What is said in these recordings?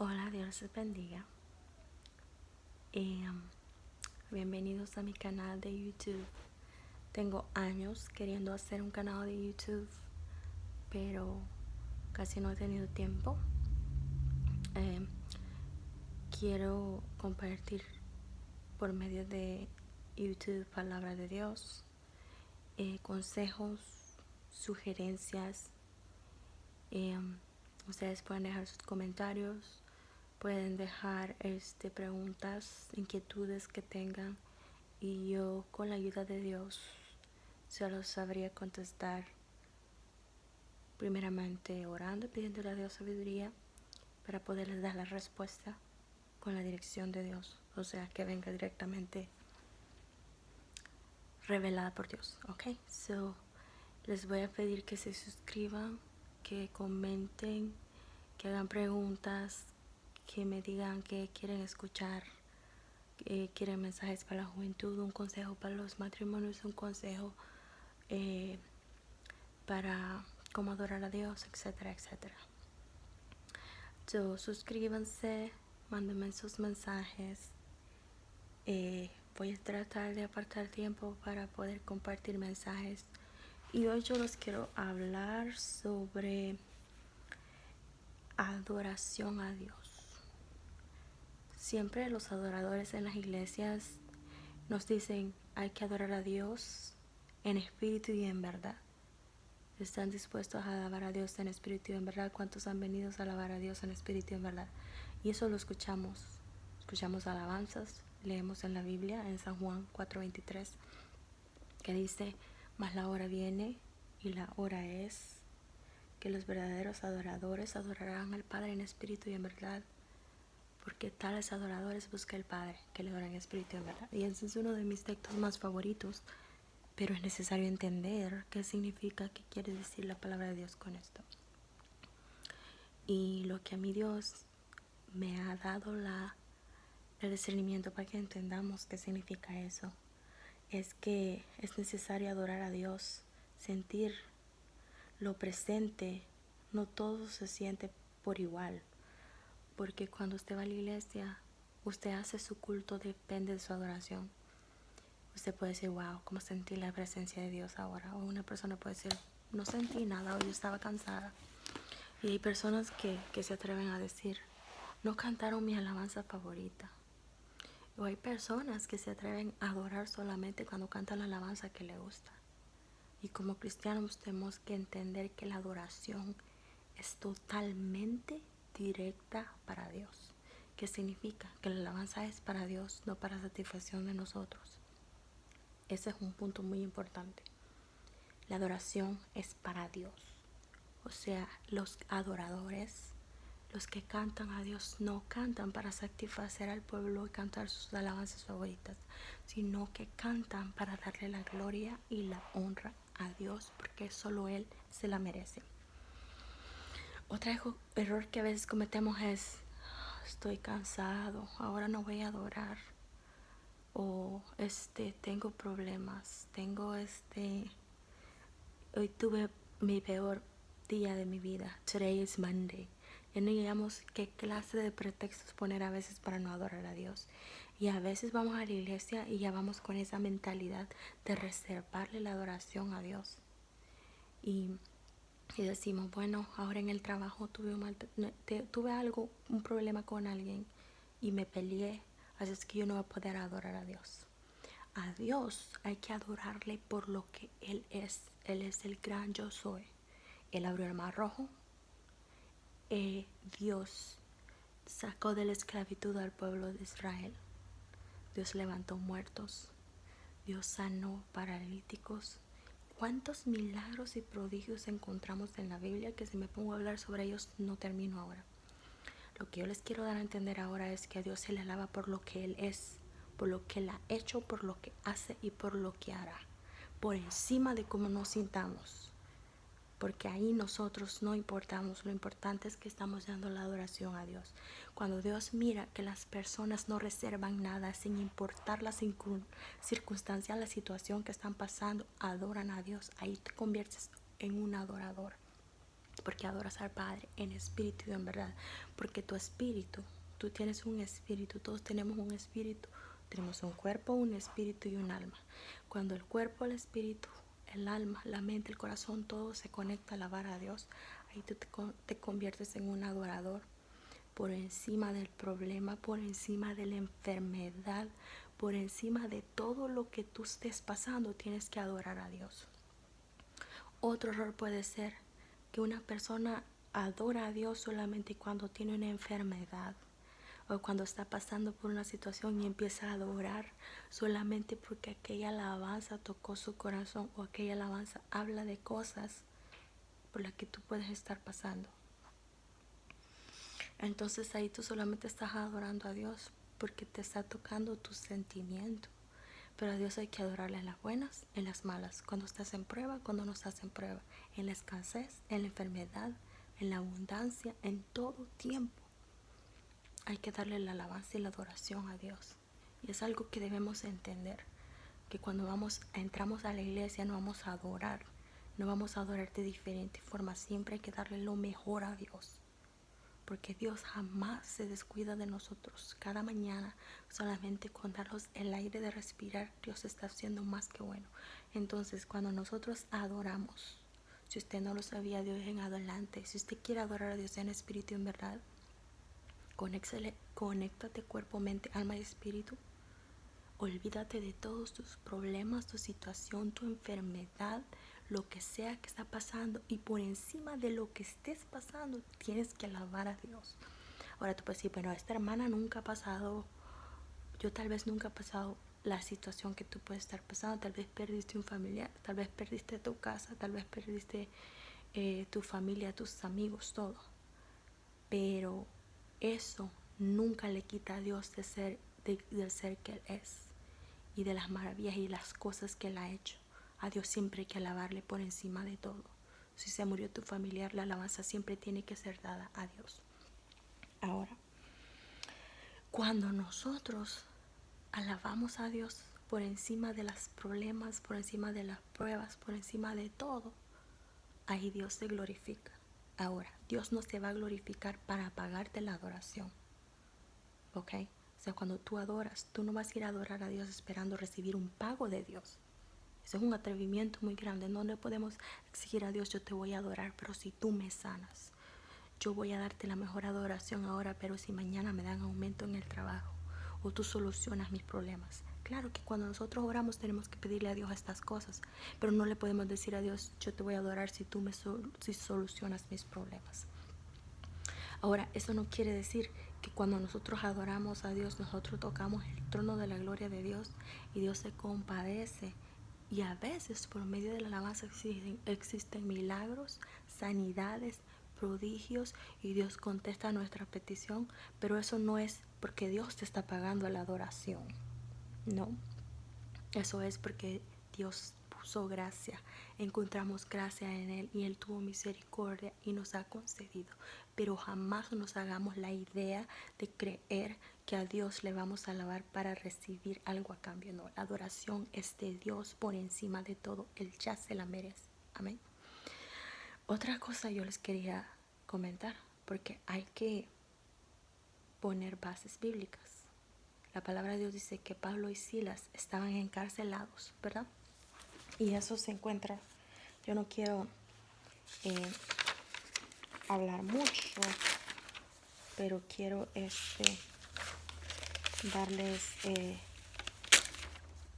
Hola, Dios les bendiga. Y bienvenidos a mi canal de YouTube. Tengo años queriendo hacer un canal de YouTube, pero casi no he tenido tiempo. Eh, Quiero compartir por medio de YouTube palabra de Dios, consejos, sugerencias. Eh, Ustedes pueden dejar sus comentarios. Pueden dejar preguntas, inquietudes que tengan y yo con la ayuda de Dios se los sabría contestar, primeramente orando, pidiéndole a Dios sabiduría para poderles dar la respuesta con la dirección de Dios, o sea, que venga directamente revelada por Dios. Ok, so les voy a pedir que se suscriban, que comenten, que hagan preguntas, que me digan que quieren escuchar, que quieren mensajes para la juventud, un consejo para los matrimonios, un consejo para cómo adorar a Dios, etcétera, etcétera. So, suscríbanse, mándenme sus mensajes. Voy a tratar de apartar tiempo para poder compartir mensajes. Y hoy yo les quiero hablar sobre adoración a Dios. Siempre los adoradores en las iglesias nos dicen hay que adorar a Dios en espíritu y en verdad. ¿Están dispuestos a alabar a Dios en espíritu y en verdad? ¿Cuántos han venido a alabar a Dios en espíritu y en verdad? Y eso lo escuchamos. Escuchamos alabanzas, leemos en la Biblia, en San Juan 4:23, que dice, mas la hora viene y la hora es que los verdaderos adoradores adorarán al Padre en espíritu y en verdad, porque tales adoradores busca el Padre, que le adoran en espíritu y en verdad. Y ese es uno de mis textos más favoritos, pero es necesario entender qué significa, qué quiere decir la palabra de Dios con esto. Y lo que a mí Dios me ha dado el discernimiento para que entendamos qué significa eso, es que es necesario adorar a Dios, sentir lo presente. No todo se siente por igual, porque cuando usted va a la iglesia, usted hace su culto, depende de su adoración. Usted puede decir, wow, ¿cómo sentí la presencia de Dios ahora? O una persona puede decir, no sentí nada, o yo estaba cansada. Y hay personas que se atreven a decir, no cantaron mi alabanza favorita. O hay personas que se atreven a adorar solamente cuando cantan la alabanza que le gusta. Y como cristianos tenemos que entender que la adoración es totalmente directa para Dios. ¿Qué significa? Que la alabanza es para Dios, no para satisfacción de nosotros. Ese es un punto muy importante. La adoración es para Dios. O sea, los adoradores, los que cantan a Dios, no cantan para satisfacer al pueblo y cantar sus alabanzas favoritas, sino que cantan para darle la gloria y la honra a Dios, porque solo Él se la merece. Otro error que a veces cometemos es, estoy cansado, ahora no voy a adorar. O tengo problemas, hoy tuve mi peor día de mi vida. Today is Monday. Ya no digamos qué clase de pretextos poner a veces para no adorar a Dios. Y a veces vamos a la iglesia y ya vamos con esa mentalidad de reservarle la adoración a Dios. Y decimos, bueno, ahora en el trabajo tuve un problema con alguien y me peleé, así es que yo no voy a poder adorar a Dios. A Dios hay que adorarle por lo que Él es. Él es el gran yo soy. Él abrió el mar rojo. Dios sacó de la esclavitud al pueblo de Israel. Dios levantó muertos. Dios sanó paralíticos. ¿Cuántos milagros y prodigios encontramos en la Biblia que si me pongo a hablar sobre ellos no termino ahora? Lo que yo les quiero dar a entender ahora es que a Dios se le alaba por lo que Él es, por lo que Él ha hecho, por lo que hace y por lo que hará, por encima de cómo nos sintamos, porque ahí nosotros no importamos, lo importante es que estamos dando la adoración a Dios. Cuando Dios mira que las personas no reservan nada, sin importar la circunstancia, la situación que están pasando, adoran a Dios, ahí te conviertes en un adorador. porque adoras al Padre en espíritu y en verdad, porque tu espíritu, tú tienes un espíritu, todos tenemos un espíritu, tenemos un cuerpo, un espíritu y un alma. Cuando el cuerpo, el espíritu, el alma, la mente, el corazón, todo se conecta a alabar a Dios, ahí tú te conviertes en un adorador por encima del problema, por encima de la enfermedad, por encima de todo lo que tú estés pasando, tienes que adorar a Dios. Otro error puede ser que una persona adora a Dios solamente cuando tiene una enfermedad o cuando está pasando por una situación y empieza a adorar solamente porque aquella alabanza tocó su corazón o aquella alabanza habla de cosas por las que tú puedes estar pasando. Entonces ahí tú solamente estás adorando a Dios porque te está tocando tu sentimiento. Pero a Dios hay que adorarle en las buenas, en las malas, cuando estás en prueba, cuando no estás en prueba, en la escasez, en la enfermedad, en la abundancia, en todo tiempo. Hay que darle la alabanza y la adoración a Dios. Y es algo que debemos entender, que cuando entramos a la iglesia no vamos a adorar, no vamos a adorar de diferente forma, siempre hay que darle lo mejor a Dios. Porque Dios jamás se descuida de nosotros. Cada mañana, solamente con darnos el aire de respirar, Dios está haciendo más que bueno. Entonces, cuando nosotros adoramos, si usted no lo sabía, Dios en adelante, si usted quiere adorar a Dios en espíritu y en verdad, conéctate cuerpo, mente, alma y espíritu. Olvídate de todos tus problemas, tu situación, tu enfermedad, lo que sea que está pasando, y por encima de lo que estés pasando tienes que alabar a Dios. Ahora tú puedes decir, bueno, esta hermana nunca ha pasado, yo tal vez nunca he pasado la situación que tú puedes estar pasando, tal vez perdiste un familiar, tal vez perdiste tu casa, tal vez perdiste tu familia, tus amigos, todo. Pero eso nunca le quita a Dios del ser que Él es y de las maravillas y las cosas que Él ha hecho. A Dios siempre hay que alabarle por encima de todo. Si se murió tu familiar, la alabanza siempre tiene que ser dada a Dios. Ahora, cuando nosotros alabamos a Dios por encima de los problemas, por encima de las pruebas, por encima de todo, ahí Dios se glorifica. Ahora, Dios no se va a glorificar para pagarte la adoración, ¿ok? O sea, cuando tú adoras, tú no vas a ir a adorar a Dios esperando recibir un pago de Dios. Eso es un atrevimiento muy grande. No le podemos exigir a Dios, yo te voy a adorar, pero si tú me sanas, yo voy a darte la mejor adoración ahora, pero si mañana me dan aumento en el trabajo o tú solucionas mis problemas. Claro que cuando nosotros oramos tenemos que pedirle a Dios estas cosas, pero no le podemos decir a Dios, yo te voy a adorar si tú si solucionas mis problemas. Ahora, eso no quiere decir que cuando nosotros adoramos a Dios, nosotros tocamos el trono de la gloria de Dios y Dios se compadece. Y a veces por medio de la alabanza existen milagros, sanidades, prodigios, y Dios contesta nuestra petición, pero eso no es porque Dios te está pagando la adoración. No, eso es porque Dios puso gracia, encontramos gracia en Él y Él tuvo misericordia y nos ha concedido. Pero jamás nos hagamos la idea de creer que a Dios le vamos a alabar para recibir algo a cambio. No, la adoración es de Dios por encima de todo. Él ya se la merece. Amén. Otra cosa yo les quería comentar, porque hay que poner bases bíblicas. La palabra de Dios dice que Pablo y Silas estaban encarcelados, ¿verdad? Y eso se encuentra, yo no quiero hablar mucho, pero quiero darles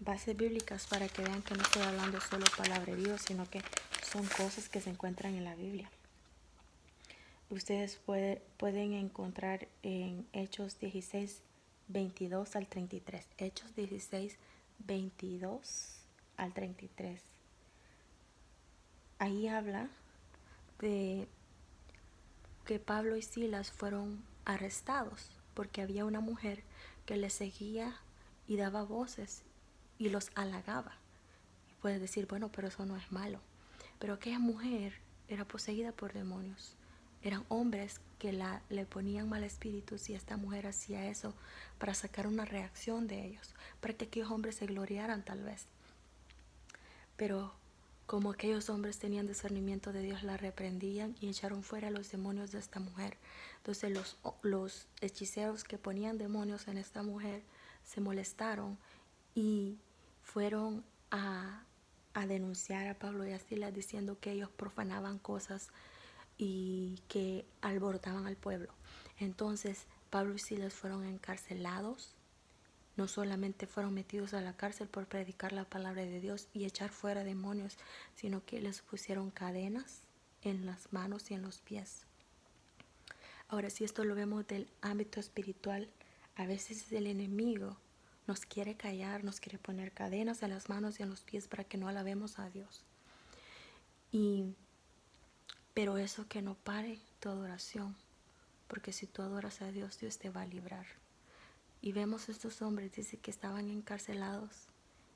bases bíblicas para que vean que no estoy hablando solo palabrerío, sino que son cosas que se encuentran en la Biblia. Ustedes pueden encontrar en Hechos 16, 22 al 33. Hechos 16, 22 al 33. Ahí habla de que Pablo y Silas fueron arrestados porque había una mujer que les seguía y daba voces y los halagaba. Y puedes decir, bueno, pero eso no es malo. Pero aquella mujer era poseída por demonios. Eran hombres que le ponían mal espíritus y esta mujer hacía eso para sacar una reacción de ellos, para que aquellos hombres se gloriaran tal vez. Pero como aquellos hombres tenían discernimiento de Dios, la reprendían y echaron fuera a los demonios de esta mujer. Entonces los hechiceros que ponían demonios en esta mujer se molestaron y fueron a denunciar a Pablo y a Silas diciendo que ellos profanaban cosas y que alborotaban al pueblo. Entonces Pablo y Silas fueron encarcelados. No solamente fueron metidos a la cárcel por predicar la palabra de Dios y echar fuera demonios, sino que les pusieron cadenas en las manos y en los pies. Ahora, si esto lo vemos del ámbito espiritual, a veces el enemigo nos quiere callar, nos quiere poner cadenas en las manos y en los pies para que no alabemos a Dios. Pero eso que no pare tu adoración, porque si tú adoras a Dios, Dios te va a librar. Y vemos estos hombres, dice que estaban encarcelados,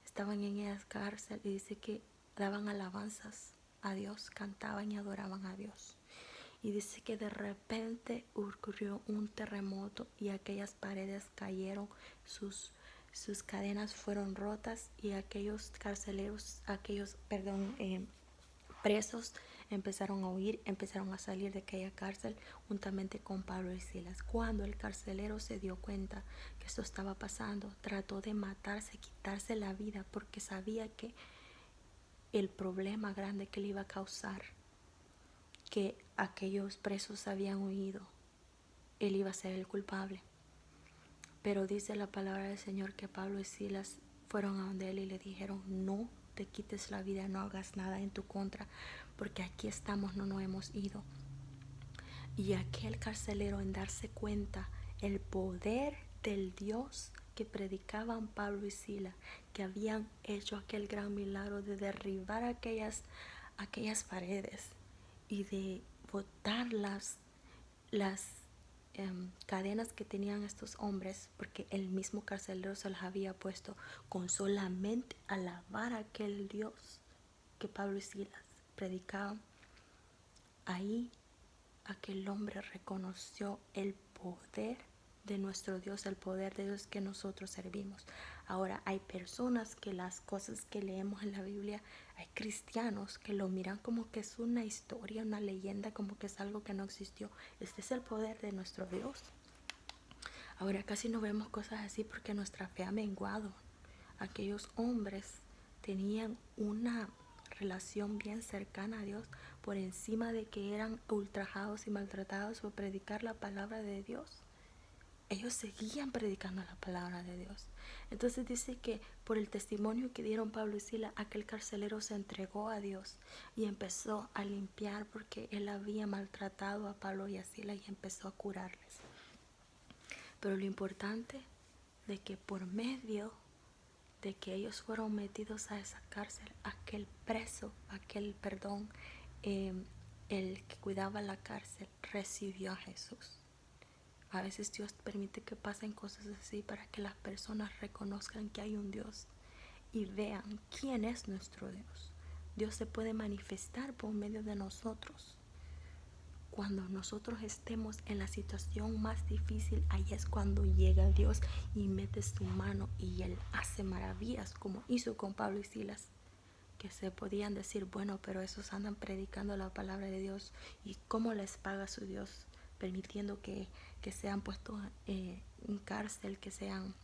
estaban en esa cárcel y dice que daban alabanzas a Dios, cantaban y adoraban a Dios. Y dice que de repente ocurrió un terremoto y aquellas paredes cayeron, sus cadenas fueron rotas y aquellos presos empezaron a huir, empezaron a salir de aquella cárcel juntamente con Pablo y Silas. Cuando el carcelero se dio cuenta que esto estaba pasando, trató de matarse, quitarse la vida, porque sabía que el problema grande que le iba a causar, que aquellos presos habían huido, él iba a ser el culpable. Pero dice la palabra del Señor que Pablo y Silas fueron a donde él y le dijeron: no te quites la vida, no hagas nada en tu contra, porque aquí estamos, no nos hemos ido. Y aquel carcelero, en darse cuenta el poder del Dios que predicaban Pablo y Silas, que habían hecho aquel gran milagro de derribar aquellas paredes y de botar las cadenas que tenían estos hombres, porque el mismo carcelero se las había puesto, con solamente alabar a aquel Dios que Pablo y Silas predicaban. Ahí aquel hombre reconoció el poder de nuestro Dios, el poder de Dios que nosotros servimos. Ahora, hay personas que las cosas que leemos en la Biblia, hay cristianos que lo miran como que es una historia, una leyenda, como que es algo que no existió. Este es el poder de nuestro Dios. Ahora casi no vemos cosas así porque nuestra fe ha menguado. Aquellos hombres tenían una relación bien cercana a Dios, por encima de que eran ultrajados y maltratados por predicar la palabra de Dios. Ellos seguían predicando la palabra de Dios. Entonces dice que por el testimonio que dieron Pablo y Silas, aquel carcelero se entregó a Dios y empezó a limpiar, porque él había maltratado a Pablo y a Silas, y empezó a curarles. Pero lo importante de que por medio de que ellos fueron metidos a esa cárcel, aquel preso, el que cuidaba la cárcel recibió a Jesús. A veces Dios permite que pasen cosas así para que las personas reconozcan que hay un Dios y vean quién es nuestro Dios. Dios se puede manifestar por medio de nosotros. Cuando nosotros estemos en la situación más difícil, ahí es cuando llega Dios y mete su mano y Él hace maravillas, como hizo con Pablo y Silas, que se podían decir: bueno, pero esos andan predicando la palabra de Dios, ¿y cómo les paga su Dios? Permitiendo que sean puestos en cárcel, que sean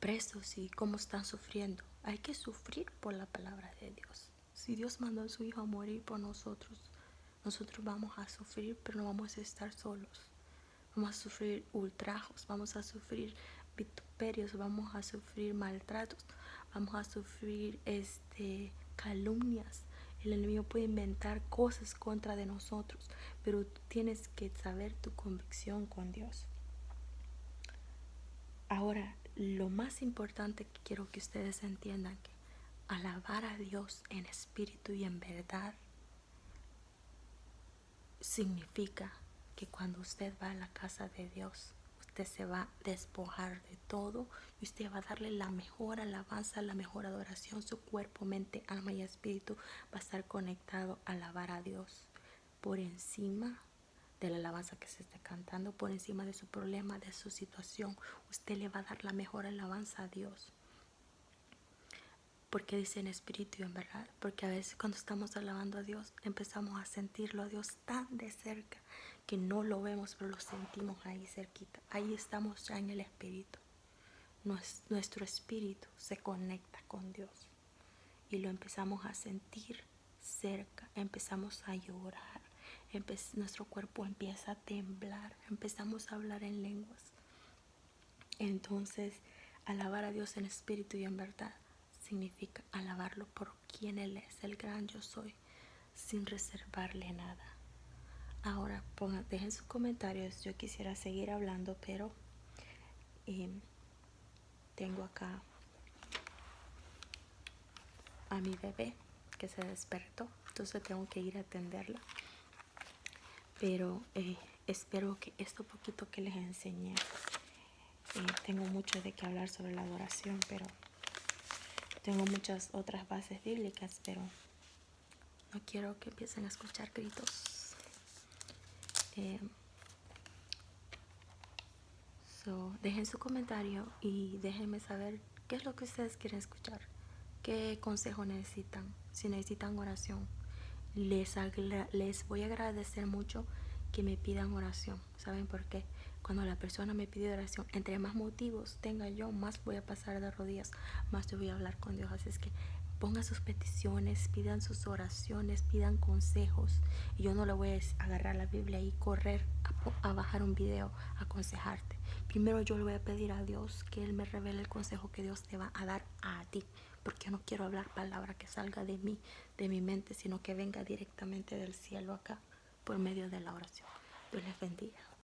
presos, y cómo están sufriendo. Hay que sufrir por la palabra de Dios. Si Dios mandó a su Hijo a morir por nosotros, nosotros vamos a sufrir, pero no vamos a estar solos. Vamos a sufrir ultrajos, vamos a sufrir vituperios, vamos a sufrir maltratos, vamos a sufrir calumnias. El enemigo puede inventar cosas contra de nosotros, pero tú tienes que saber tu convicción con Dios. Ahora, lo más importante que quiero que ustedes entiendan, que alabar a Dios en espíritu y en verdad significa que cuando usted va a la casa de Dios, usted se va a despojar de todo y usted va a darle la mejor alabanza, la mejor adoración. Su cuerpo, mente, alma y espíritu va a estar conectado a alabar a Dios por encima de la alabanza que se está cantando, por encima de su problema, de su situación. Usted le va a dar la mejor alabanza a Dios. Porque dice en espíritu y en verdad. Porque a veces cuando estamos alabando a Dios, empezamos a sentirlo a Dios tan de cerca que no lo vemos, pero lo sentimos ahí cerquita. Ahí estamos ya en el espíritu. Nuestro espíritu se conecta con Dios y lo empezamos a sentir cerca. Empezamos a llorar. Nuestro cuerpo empieza a temblar. Empezamos a hablar en lenguas. Entonces, alabar a Dios en espíritu y en verdad significa alabarlo por quien Él es, el gran yo soy, sin reservarle nada. Ahora, dejen sus comentarios. Yo quisiera seguir hablando, pero tengo acá a mi bebé que se despertó, entonces tengo que ir a atenderla. Pero espero que esto poquito que les enseñé, tengo mucho de qué hablar sobre la adoración, pero tengo muchas otras bases bíblicas, pero no quiero que empiecen a escuchar gritos. Dejen su comentario y déjenme saber qué es lo que ustedes quieren escuchar, qué consejo necesitan, si necesitan oración. Les voy a agradecer mucho que me pidan oración. ¿Saben por qué? Cuando la persona me pide oración, entre más motivos tenga yo, más voy a pasar de rodillas, más yo voy a hablar con Dios. Así es que pongan sus peticiones, pidan sus oraciones, pidan consejos. Y yo no le voy a agarrar la Biblia y correr a bajar un video a aconsejarte. Primero yo le voy a pedir a Dios que Él me revele el consejo que Dios te va a dar a ti, porque yo no quiero hablar palabra que salga de mí, de mi mente, sino que venga directamente del cielo acá por medio de la oración. Dios les bendiga.